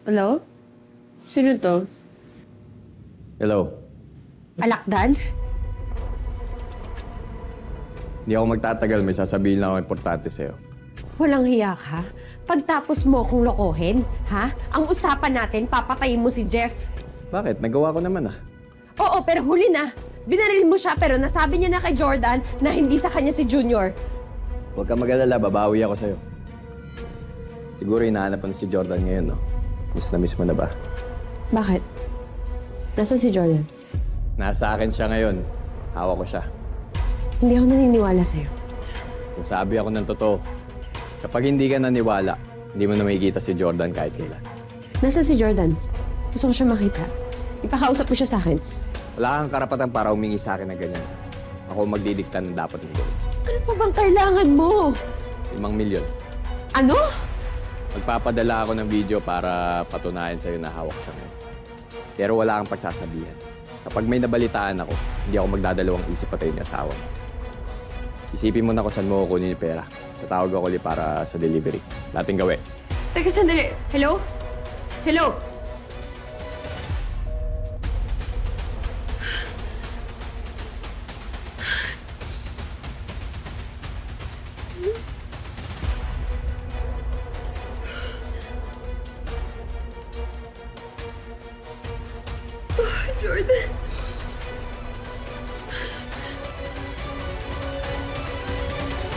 Hello? Sino to? Hello. Alakdan? Hindi ako magtatagal. May sasabihin lang ako importante sa'yo. Walang hiya ka? Pagtapos mo akong lokohin, ha? Ang usapan natin, papatayin mo si Jeff. Bakit? Nagawa ko naman ah. Oo, pero huli na. Binaril mo siya pero nasabi niya na kay Jordan na hindi sa kanya si Junior. Huwag kang mag-alala. Babawi ako sa'yo. Siguro hinahanap mo na si Jordan ngayon, no? Miss na miss mo na ba? Bakit? Nasaan si Jordan? Nasa akin siya ngayon. Hawak ko siya. Hindi ako naniniwala sa'yo. Sasabi ako ng totoo. Kapag hindi ka naniwala, hindi mo na makikita si Jordan kahit kailan. Nasaan si Jordan? Gusto ko siya makita. Ipakausap mo siya sa akin. Wala kang karapatan para humingi sa akin ng ganyan. Ako magdidikta ng dapat mong gawin. Ano pa bang kailangan mo? 5 milyon. Ano? Magpapadala ako ng video para patunayan sa'yo na hawak siya ngayon. Pero wala kang pagsasabihan. Kapag may nabalitaan ako, hindi ako magdadalawang isip patayin yung asawa mo. Isipin mo na kung saan mo kukunin yung pera. Tatawag ako ulit para sa delivery. Dating gawin. Teka, sandali. Hello? Hello? Jordan.